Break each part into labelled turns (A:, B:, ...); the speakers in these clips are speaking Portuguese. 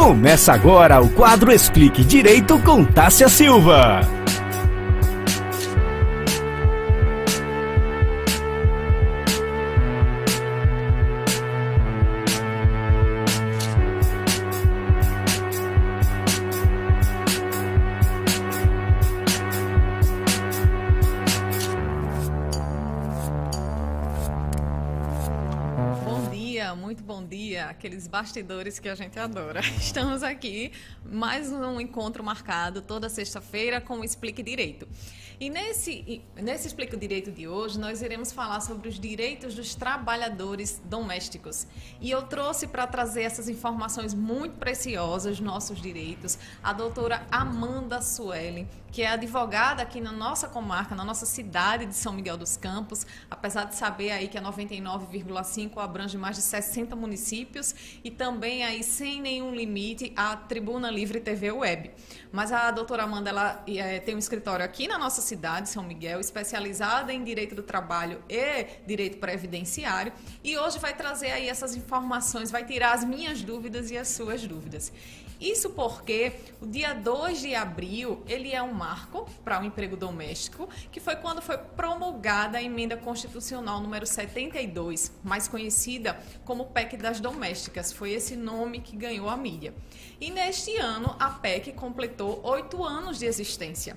A: Começa agora o quadro Explique Direito com Tássia Silva.
B: Muito bom dia, aqueles bastidores que a gente adora. Estamos aqui, mais um encontro marcado toda sexta-feira com o Explique Direito. E nesse Explique Direito de hoje, nós iremos falar sobre os direitos dos trabalhadores domésticos. E eu trouxe para trazer essas informações muito preciosas, nossos direitos, a doutora Amanda Sueli, que é advogada aqui na nossa comarca, na nossa cidade de São Miguel dos Campos, apesar de saber aí que a 99,5 abrange mais de 60 municípios e também aí sem nenhum limite a Tribuna Livre TV Web. Mas a doutora Amanda ela tem um escritório aqui na nossa cidade, São Miguel, especializada em direito do trabalho e direito previdenciário, e hoje vai trazer aí essas informações, vai tirar as minhas dúvidas e as suas dúvidas. Isso porque o dia 2 de abril, ele é um marco para o emprego doméstico, que foi quando foi promulgada a emenda constitucional número 72, mais conhecida como PEC das Domésticas. Foi esse nome que ganhou a mídia. E neste ano, a PEC completou 8 anos de existência.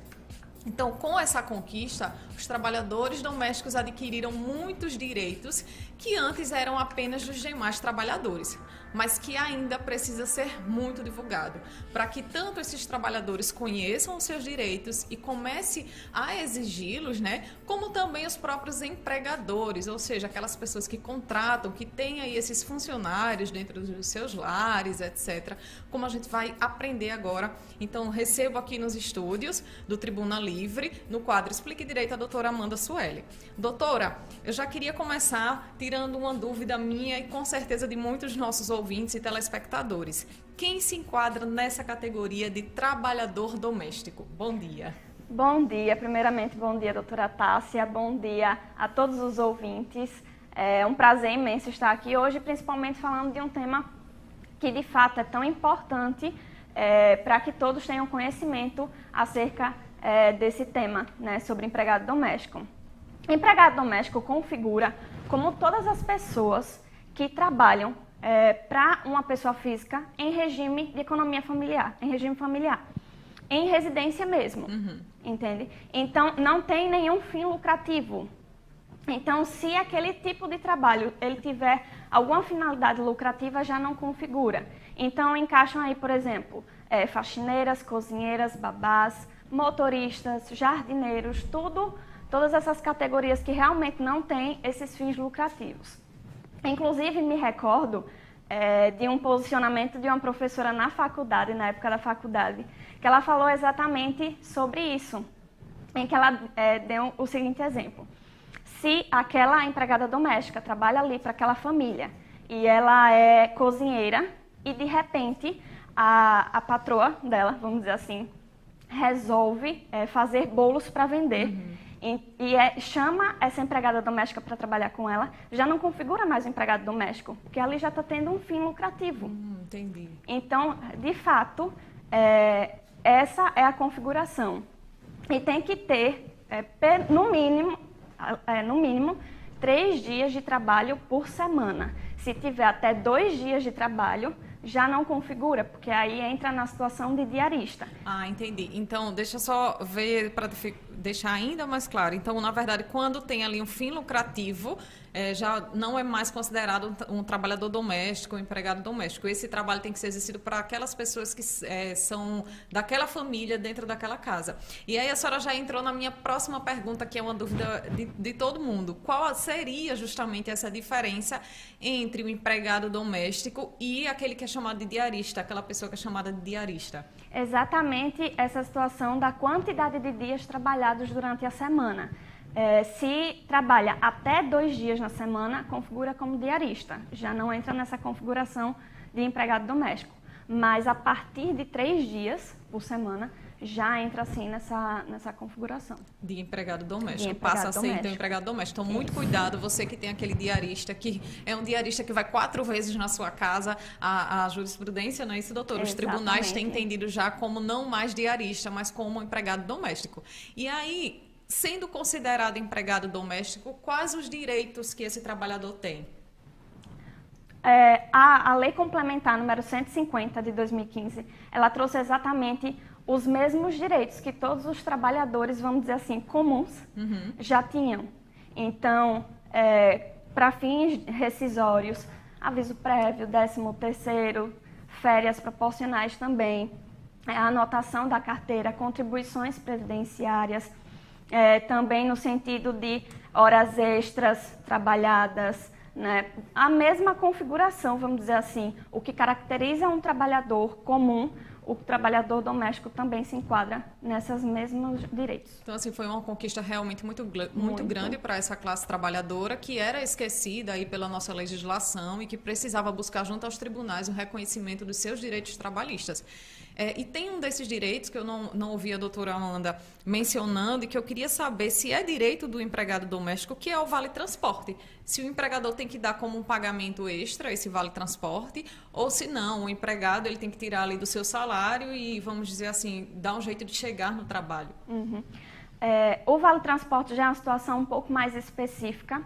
B: Então, com essa conquista, os trabalhadores domésticos adquiriram muitos direitos que antes eram apenas dos demais trabalhadores, mas que ainda precisa ser muito divulgado, para que tanto esses trabalhadores conheçam os seus direitos e comece a exigi-los, né, como também os próprios empregadores, ou seja, aquelas pessoas que contratam, que têm aí esses funcionários dentro dos seus lares, etc., como a gente vai aprender agora. Então, recebo aqui nos estúdios do Tribuna Livre, no quadro Explique Direito, a doutora Amanda Sueli. Doutora, eu já queria começar tirando uma dúvida minha e com certeza de muitos nossos ouvintes e telespectadores. Quem se enquadra nessa categoria de trabalhador doméstico? Bom dia.
C: Bom dia. Primeiramente, bom dia, doutora Tássia. Bom dia a todos os ouvintes. É um prazer imenso estar aqui hoje, principalmente falando de um tema que, de fato, é tão importante para que todos tenham conhecimento acerca desse tema, né, sobre empregado doméstico. Empregado doméstico configura como todas as pessoas que trabalham para uma pessoa física em regime de economia familiar, em regime familiar, em residência mesmo, entende? Então, não tem nenhum fim lucrativo. Então, se aquele tipo de trabalho ele tiver alguma finalidade lucrativa, já não configura. Então, encaixam aí, por exemplo, faxineiras, cozinheiras, babás, motoristas, jardineiros, todas essas categorias que realmente não têm esses fins lucrativos. Inclusive, me recordo de um posicionamento de uma professora na faculdade, na época da faculdade, que ela falou exatamente sobre isso, em que ela deu o seguinte exemplo. Se aquela empregada doméstica trabalha ali para aquela família e ela é cozinheira e, de repente, a patroa dela, vamos dizer assim, resolve fazer bolos para vender e chama essa empregada doméstica para trabalhar com ela, já não configura mais o empregado doméstico, porque ali já está tendo um fim lucrativo.
B: Entendi.
C: Então, de fato, essa é a configuração. E tem que ter, no mínimo, 3 dias de trabalho por semana. Se tiver até 2 dias de trabalho, já não configura, porque aí entra na situação de diarista.
B: Ah, entendi. Então, deixa eu só ver para deixar ainda mais claro. Então, na verdade, quando tem ali um fim lucrativo, já não é mais considerado um trabalhador doméstico, um empregado doméstico. Esse trabalho tem que ser exercido para aquelas pessoas que são daquela família dentro daquela casa. E aí a senhora já entrou na minha próxima pergunta, que é uma dúvida de todo mundo. Qual seria justamente essa diferença entre o empregado doméstico e aquele que é chamado de diarista, aquela pessoa que é chamada de diarista?
C: Exatamente essa situação da quantidade de dias trabalhados durante a semana. Se trabalha até 2 dias na semana, configura como diarista. Já não entra nessa configuração de empregado doméstico. Mas a partir de 3 dias por semana, já entra assim nessa configuração.
B: De empregado doméstico,
C: De empregado
B: passa a ser então
C: doméstico.
B: empregado doméstico. Então, muito cuidado, você que tem aquele diarista, que é um diarista que vai 4 vezes na sua casa, a jurisprudência, não é isso, doutor? Os tribunais têm entendido já como não mais diarista, mas como empregado doméstico. E aí, sendo considerado empregado doméstico, quais os direitos que esse trabalhador tem?
C: A Lei Complementar número 150 de 2015, ela trouxe exatamente os mesmos direitos que todos os trabalhadores, vamos dizer assim, comuns, já tinham. Então, para fins rescisórios, aviso prévio, 13º, férias proporcionais também, a anotação da carteira, contribuições previdenciárias, também no sentido de horas extras trabalhadas, né? A mesma configuração, vamos dizer assim, o que caracteriza um trabalhador comum, o trabalhador doméstico também se enquadra nesses mesmos direitos.
B: Então, assim, foi uma conquista realmente muito grande para essa classe trabalhadora, que era esquecida aí pela nossa legislação e que precisava buscar junto aos tribunais o reconhecimento dos seus direitos trabalhistas. E tem um desses direitos que eu não ouvi a doutora Amanda mencionando e que eu queria saber se é direito do empregado doméstico, que é o vale-transporte. Se o empregador tem que dar como um pagamento extra esse vale-transporte, ou se não, o empregado ele tem que tirar ali do seu salário e, vamos dizer assim, dar um jeito de chegar no trabalho.
C: O vale-transporte já é uma situação um pouco mais específica,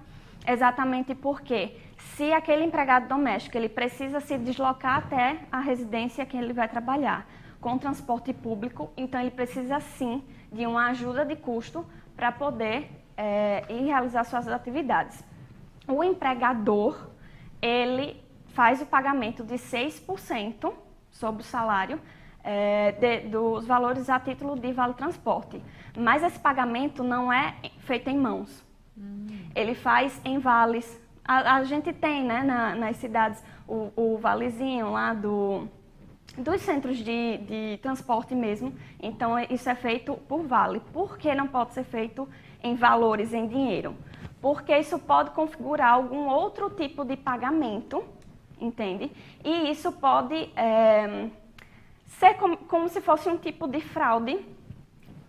C: exatamente porque se aquele empregado doméstico ele precisa se deslocar até a residência que ele vai trabalhar com transporte público, então ele precisa sim de uma ajuda de custo para poder ir realizar suas atividades. O empregador, ele faz o pagamento de 6% sobre o salário dos valores a título de vale-transporte, mas esse pagamento não é feito em mãos. Ele faz em vales. A gente tem, né, nas cidades o valezinho lá dos centros de transporte mesmo. Então, isso é feito por vale. Por que não pode ser feito em valores, em dinheiro? Porque isso pode configurar algum outro tipo de pagamento, entende? E isso pode ser como se fosse um tipo de fraude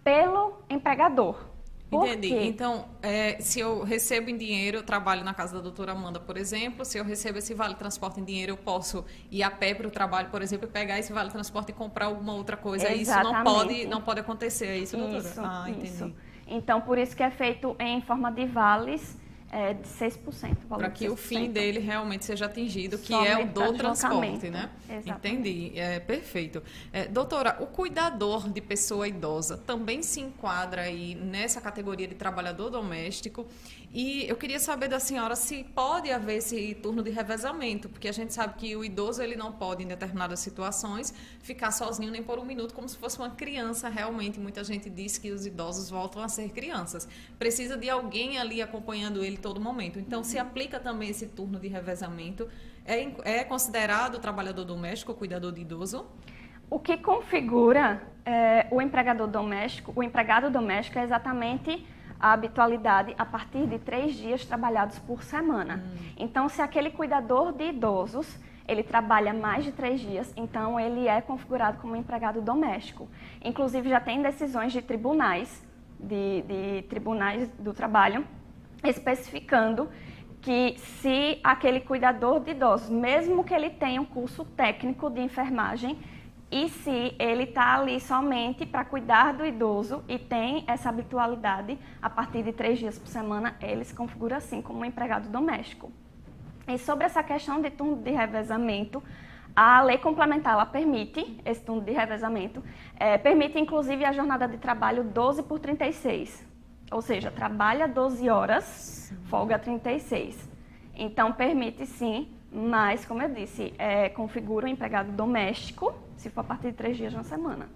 C: pelo empregador.
B: Entendi. Então, se eu recebo em dinheiro, eu trabalho na casa da doutora Amanda, por exemplo, se eu recebo esse vale-transporte em dinheiro, eu posso ir a pé para o trabalho, por exemplo, e pegar esse vale-transporte e comprar alguma outra coisa.
C: Exatamente.
B: Isso não pode acontecer, é isso, doutora?
C: Isso,
B: Entendi.
C: isso. Então, por isso que é feito em forma de vales de 6%.
B: Para que o fim dele realmente seja atingido, que
C: Somente
B: é o do
C: para
B: transporte,
C: deslocamento.
B: né?
C: Exatamente.
B: Entendi, perfeito. Doutora, o cuidador de pessoa idosa também se enquadra aí nessa categoria de trabalhador doméstico. E eu queria saber da senhora se pode haver esse turno de revezamento, porque a gente sabe que o idoso ele não pode, em determinadas situações, ficar sozinho nem por um minuto, como se fosse uma criança realmente. Muita gente diz que os idosos voltam a ser crianças. Precisa de alguém ali acompanhando ele todo momento. Então, se aplica também esse turno de revezamento. É considerado trabalhador doméstico, cuidador de idoso?
C: O que configura o empregado doméstico é exatamente a habitualidade a partir de 3 dias trabalhados por semana. Então, se aquele cuidador de idosos, ele trabalha mais de 3 dias, então ele é configurado como empregado doméstico. Inclusive, já tem decisões de tribunais, de tribunais do trabalho, especificando que se aquele cuidador de idosos, mesmo que ele tenha um curso técnico de enfermagem, e se ele está ali somente para cuidar do idoso e tem essa habitualidade, a partir de 3 dias por semana, ele se configura assim como um empregado doméstico. E sobre essa questão de turno de revezamento, a lei complementar ela permite esse turno de revezamento, permite inclusive a jornada de trabalho 12 por 36, ou seja, trabalha 12 horas, folga 36. Então, permite sim, mas, como eu disse, configura o empregado doméstico, se for a partir de 3 dias na semana.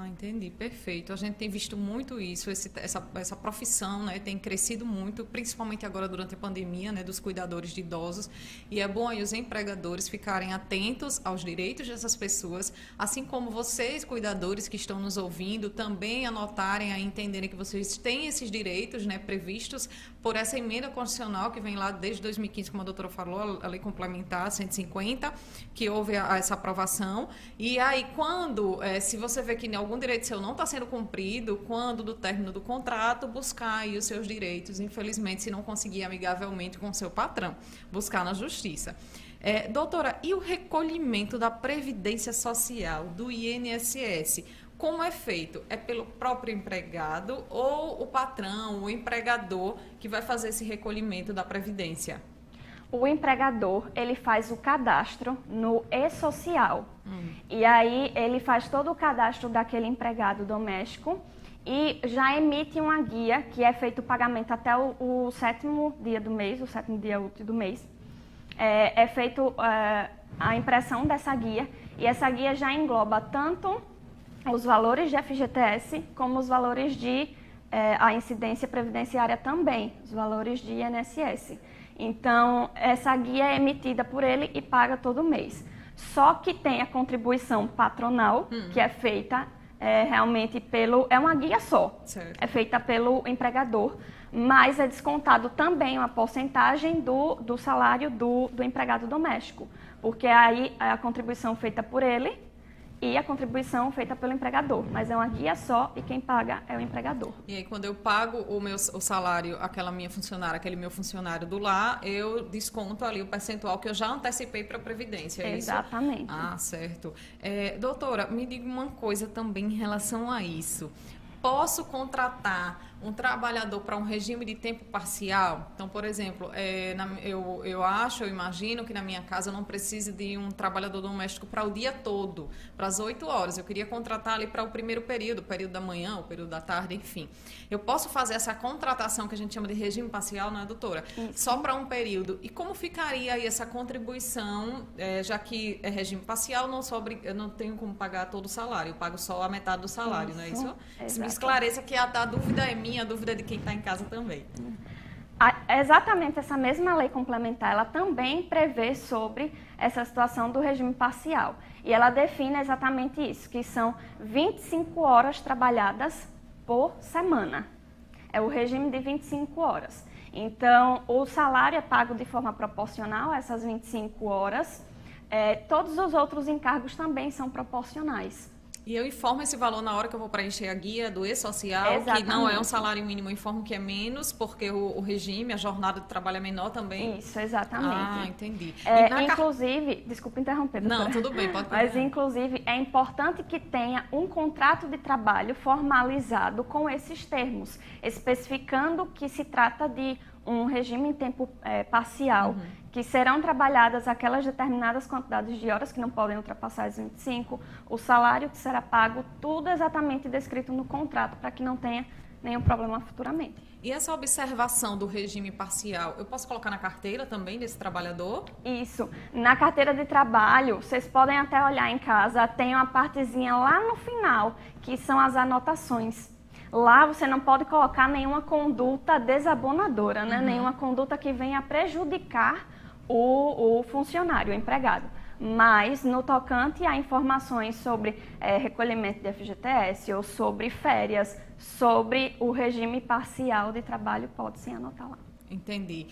B: Entendi, perfeito. A gente tem visto muito isso, essa profissão, né, tem crescido muito, principalmente agora durante a pandemia, né, dos cuidadores de idosos, e é bom aí os empregadores ficarem atentos aos direitos dessas pessoas, assim como vocês, cuidadores que estão nos ouvindo, também anotarem e entenderem que vocês têm esses direitos, né, previstos por essa emenda constitucional que vem lá desde 2015, como a doutora falou, a lei complementar 150, que houve essa aprovação, e aí quando, se você vê que definir algum direito seu não está sendo cumprido, quando do término do contrato, buscar aí os seus direitos, infelizmente, se não conseguir amigavelmente com o seu patrão, buscar na justiça. Doutora, e o recolhimento da Previdência Social, do INSS, como é feito? É pelo próprio empregado ou o patrão, o empregador, que vai fazer esse recolhimento da Previdência?
C: O empregador, ele faz o cadastro no e-social. E aí ele faz todo o cadastro daquele empregado doméstico e já emite uma guia, que é feito o pagamento até o 7º dia do mês, o 7º dia útil do mês. É feito a impressão dessa guia, e essa guia já engloba tanto os valores de FGTS como os valores de a incidência previdenciária também, os valores de INSS. Então, essa guia é emitida por ele e paga todo mês. Só que tem a contribuição patronal, que é feita realmente pelo... É uma guia só, certo. É feita pelo empregador, mas é descontado também uma porcentagem do salário do empregado doméstico, porque aí é a contribuição feita por ele e a contribuição feita pelo empregador, mas é uma guia só e quem paga é o empregador.
B: E aí, quando eu pago o salário, aquele meu funcionário do lar, eu desconto ali o percentual que eu já antecipei para a Previdência, é isso?
C: Exatamente.
B: Ah, certo. Doutora, me diga uma coisa também em relação a isso. Posso contratar um trabalhador para um regime de tempo parcial? Então, por exemplo, eu imagino que na minha casa eu não precise de um trabalhador doméstico para o dia todo, para as 8 horas. Eu queria contratar ali para o primeiro período, o período da manhã, o período da tarde, enfim. Eu posso fazer essa contratação que a gente chama de regime parcial, não é, doutora? Isso. Só para um período. E como ficaria aí essa contribuição, já que é regime parcial, eu não tenho como pagar todo o salário, eu pago só a metade do salário, não é isso? Me esclareça que a dúvida é minha, a dúvida é de quem está em casa também.
C: Exatamente essa mesma lei complementar, ela também prevê sobre essa situação do regime parcial. E ela define exatamente isso, que são 25 horas trabalhadas por semana. É o regime de 25 horas. Então, o salário é pago de forma proporcional a essas 25 horas. Todos os outros encargos também são proporcionais.
B: E eu informo esse valor na hora que eu vou preencher a guia do e-social,
C: exatamente.
B: Que não é um salário mínimo, eu informo que é menos, porque o regime, a jornada de trabalho é menor também.
C: Isso, exatamente.
B: Ah, entendi.
C: Inclusive, desculpa interromper, doutora.
B: Não, tudo bem, pode
C: Mas, inclusive, é importante que tenha um contrato de trabalho formalizado com esses termos, especificando que se trata de um regime em tempo parcial, que serão trabalhadas aquelas determinadas quantidades de horas que não podem ultrapassar as 25, o salário que será pago, tudo exatamente descrito no contrato, para que não tenha nenhum problema futuramente.
B: E essa observação do regime parcial, eu posso colocar na carteira também desse trabalhador?
C: Isso. Na carteira de trabalho, vocês podem até olhar em casa, tem uma partezinha lá no final, que são as anotações. Lá você não pode colocar nenhuma conduta desabonadora, né? Nenhuma conduta que venha prejudicar o funcionário, o empregado. Mas, no tocante a informações sobre recolhimento de FGTS ou sobre férias, sobre o regime parcial de trabalho, pode sim anotar lá.
B: Entendi.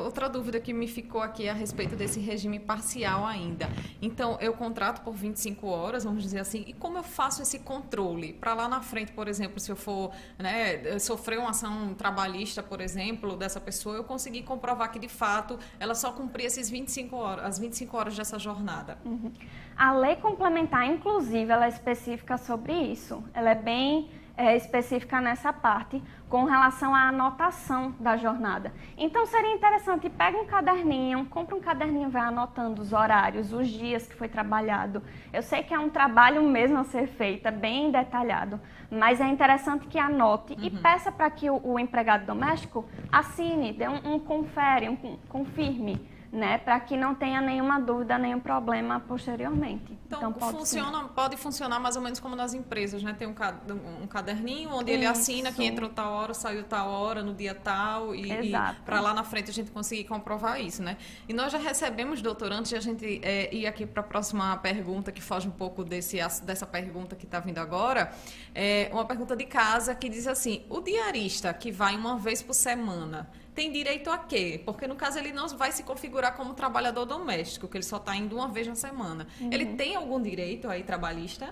B: Outra dúvida que me ficou aqui é a respeito desse regime parcial ainda. Então, eu contrato por 25 horas, vamos dizer assim, e como eu faço esse controle? Para lá na frente, por exemplo, se eu for sofrer uma ação trabalhista, por exemplo, dessa pessoa, eu conseguir comprovar que, de fato, ela só cumpria as 25 horas dessa jornada.
C: A lei complementar, inclusive, ela é específica sobre isso. Ela é bem específica nessa parte, com relação à anotação da jornada. Então, seria interessante, pega um caderninho, compra um caderninho, vai anotando os horários, os dias que foi trabalhado. Eu sei que é um trabalho mesmo a ser feito, bem detalhado, mas é interessante que anote e peça para que o empregado doméstico assine, dê um confere, um confirme, né, para que não tenha nenhuma dúvida, nenhum problema posteriormente.
B: Então pode funcionar mais ou menos como nas empresas, né? Tem um caderninho onde ele assina que entrou tal hora, saiu tal hora, no dia tal, e para lá na frente a gente conseguir comprovar isso, né? E nós já recebemos, doutor, antes de a gente ir aqui para a próxima pergunta, que foge um pouco dessa pergunta que está vindo agora, uma pergunta de casa que diz assim: o diarista que vai uma vez por semana tem direito a quê? Porque, no caso, ele não vai se configurar como trabalhador doméstico, que ele só está indo uma vez na semana. Ele tem algum direito aí trabalhista?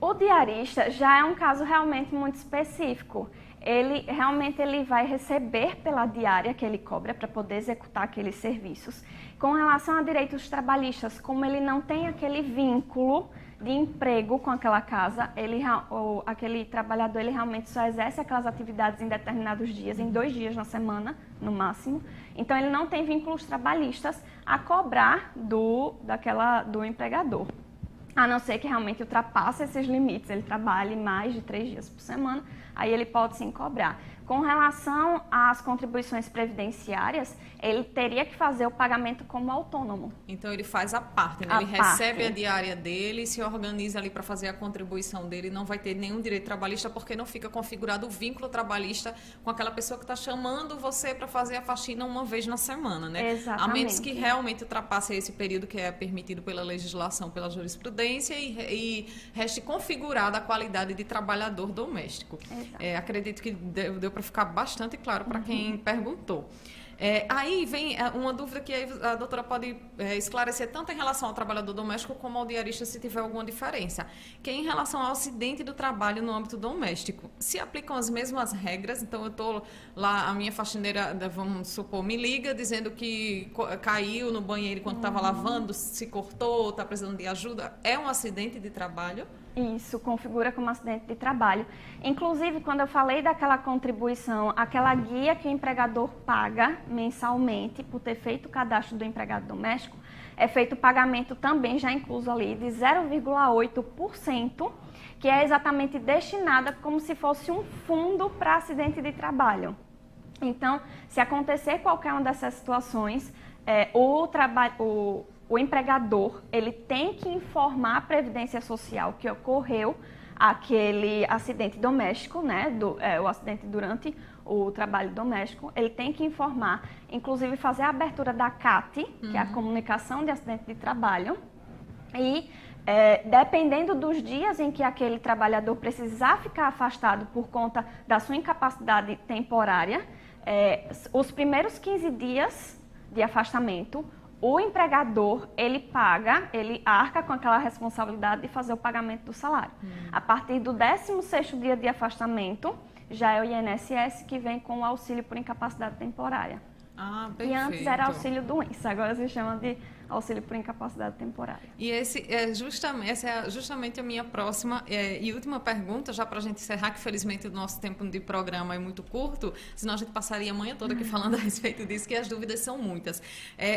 C: O diarista já é um caso realmente muito específico. Ele vai receber pela diária que ele cobra para poder executar aqueles serviços. Com relação a direitos trabalhistas, como ele não tem aquele vínculo de emprego com aquela casa, aquele trabalhador ele realmente só exerce aquelas atividades em determinados dias, em 2 dias na semana, no máximo. Então, ele não tem vínculos trabalhistas a cobrar do empregador. A não ser que realmente ultrapasse esses limites, ele trabalhe mais de 3 dias por semana, aí ele pode sim cobrar. Com relação às contribuições previdenciárias, ele teria que fazer o pagamento como autônomo.
B: Então ele faz a parte, né? Ele recebe a diária dele, se organiza ali para fazer a contribuição dele, não vai ter nenhum direito trabalhista porque não fica configurado o vínculo trabalhista com aquela pessoa que está chamando você para fazer a faxina uma vez na semana, né?
C: Exatamente.
B: A menos que realmente ultrapasse esse período que é permitido pela legislação, pela jurisprudência e reste configurada a qualidade de trabalhador doméstico. Acredito que deu para ficar bastante claro para quem perguntou. Aí vem uma dúvida que a doutora pode esclarecer tanto em relação ao trabalhador doméstico como ao diarista, se tiver alguma diferença, que é em relação ao acidente do trabalho no âmbito doméstico. Se aplicam as mesmas regras, então eu estou lá, a minha faxineira, vamos supor, me liga dizendo que caiu no banheiro quando estava lavando, se cortou, está precisando de ajuda, é um acidente de trabalho?
C: Isso, configura como acidente de trabalho. Inclusive, quando eu falei daquela contribuição, aquela guia que o empregador paga mensalmente por ter feito o cadastro do empregado doméstico, é feito o pagamento também já incluso ali de 0,8%, que é exatamente destinada como se fosse um fundo para acidente de trabalho. Então, se acontecer qualquer uma dessas situações, o empregador ele tem que informar a Previdência Social que ocorreu aquele acidente doméstico, né, o acidente durante o trabalho doméstico, ele tem que informar, inclusive fazer a abertura da CAT, que é a comunicação de acidente de trabalho, e dependendo dos dias em que aquele trabalhador precisar ficar afastado por conta da sua incapacidade temporária, os primeiros 15 dias de afastamento, o empregador, ele arca com aquela responsabilidade de fazer o pagamento do salário. A partir do 16º dia de afastamento, já é o INSS que vem com o auxílio por incapacidade temporária.
B: Perfeito.
C: E antes era auxílio doença, agora se chama de auxílio por incapacidade temporária.
B: E essa é justamente a minha próxima e última pergunta, já para a gente encerrar, que felizmente o nosso tempo de programa é muito curto, senão a gente passaria a manhã toda aqui falando a respeito disso, que as dúvidas são muitas.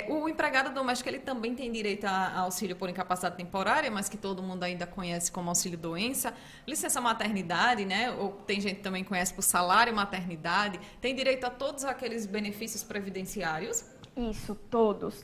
B: O empregado doméstico, ele também tem direito a auxílio por incapacidade temporária, mas que todo mundo ainda conhece como auxílio doença, licença maternidade, né? Ou tem gente que também conhece por salário maternidade, tem direito a todos aqueles benefícios previdenciários?
C: Isso, todos.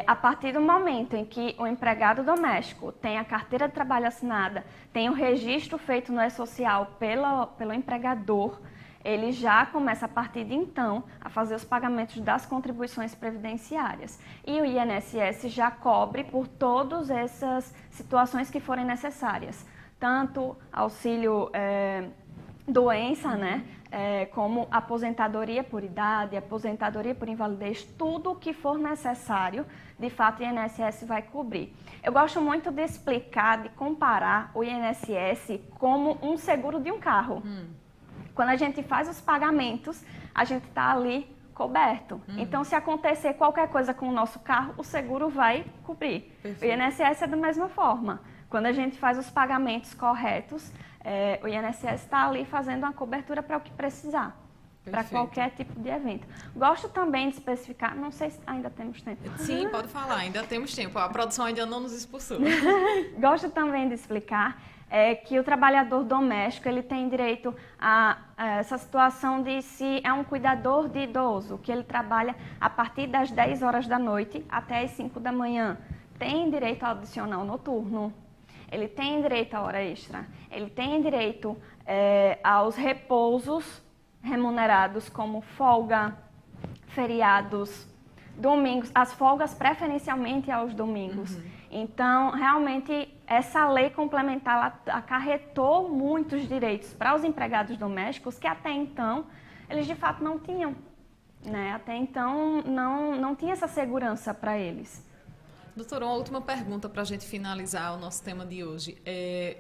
C: A partir do momento em que o empregado doméstico tem a carteira de trabalho assinada, tem o registro feito no E-Social pelo empregador, ele já começa a partir de então a fazer os pagamentos das contribuições previdenciárias. E o INSS já cobre por todas essas situações que forem necessárias, tanto auxílio doença, né? Como aposentadoria por idade, aposentadoria por invalidez, tudo o que for necessário, de fato o INSS vai cobrir. Eu gosto muito de explicar, de comparar o INSS como um seguro de um carro. Quando a gente faz os pagamentos, a gente está ali coberto. Então, se acontecer qualquer coisa com o nosso carro, o seguro vai cobrir. Perfeito. O INSS é da mesma forma. Quando a gente faz os pagamentos corretos, o INSS está ali fazendo uma cobertura para o que precisar, para qualquer tipo de evento. Gosto também de especificar, não sei se ainda temos tempo.
B: Sim, pode falar, ainda temos tempo. A produção ainda não nos expulsou.
C: Gosto também de explicar que o trabalhador doméstico ele tem direito a essa situação de se é um cuidador de idoso, que ele trabalha a partir das 10 horas da noite até as 5 da manhã. Tem direito ao adicional noturno. Ele tem direito à hora extra, ele tem direito aos repousos remunerados como folga, feriados, domingos, as folgas preferencialmente aos domingos. Então, realmente, essa lei complementar acarretou muitos direitos para os empregados domésticos que até então eles de fato não tinham, né? Até então não tinha essa segurança para eles.
B: Doutora, uma última pergunta para a gente finalizar o nosso tema de hoje.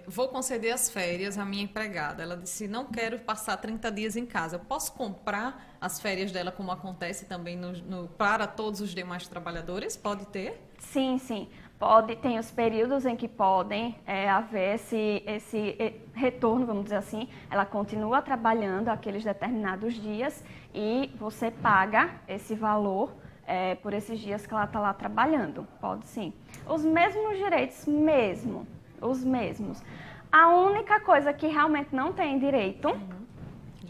B: Vou conceder as férias à minha empregada. Ela disse, não quero passar 30 dias em casa. Eu posso comprar as férias dela como acontece também para todos os demais trabalhadores? Pode ter?
C: Sim, sim. Pode, tem os períodos em que podem haver esse retorno, vamos dizer assim. Ela continua trabalhando aqueles determinados dias e você paga esse valor por esses dias que ela está lá trabalhando. Pode sim. Os mesmos direitos, os mesmos. A única coisa que realmente não tem direito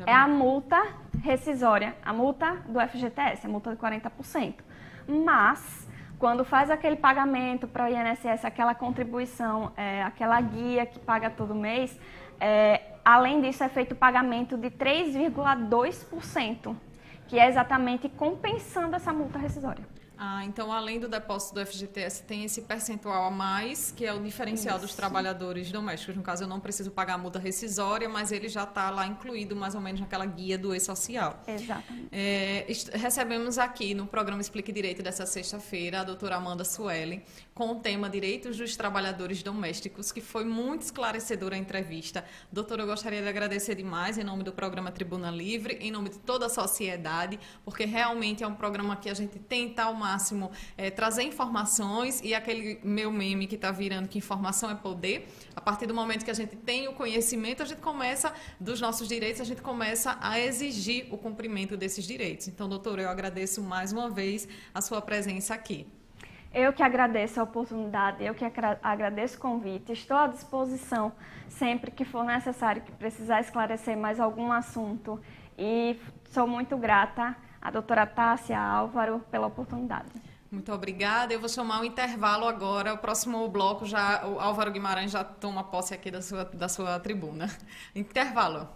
C: é a multa rescisória, a multa do FGTS, a multa de 40%. Mas, quando faz aquele pagamento para o INSS, aquela contribuição, aquela guia que paga todo mês, além disso é feito o pagamento de 3,2%. Que é exatamente compensando essa multa rescisória.
B: Então, além do depósito do FGTS, tem esse percentual a mais, que é o diferencial dos trabalhadores domésticos. No caso, eu não preciso pagar a multa rescisória, mas ele já está lá incluído mais ou menos naquela guia do E-Social.
C: Exatamente.
B: Recebemos aqui no programa Explique Direito dessa sexta-feira a doutora Amanda Sueli, com o tema Direitos dos Trabalhadores Domésticos, que foi muito esclarecedora a entrevista. Doutora, eu gostaria de agradecer demais em nome do programa Tribuna Livre, em nome de toda a sociedade, porque realmente é um programa que a gente tenta ao máximo trazer informações e aquele meu meme que está virando que informação é poder. A partir do momento que a gente tem o conhecimento, a gente começa, dos nossos direitos, a gente começa a exigir o cumprimento desses direitos. Então, doutora, eu agradeço mais uma vez a sua presença aqui.
C: Eu que agradeço a oportunidade, eu que agradeço o convite. Estou à disposição sempre que for necessário, que precisar esclarecer mais algum assunto. E sou muito grata à doutora Tássia, Álvaro, pela oportunidade.
B: Muito obrigada. Eu vou chamar o intervalo agora. O próximo bloco, o Álvaro Guimarães já toma posse aqui da sua tribuna. Intervalo.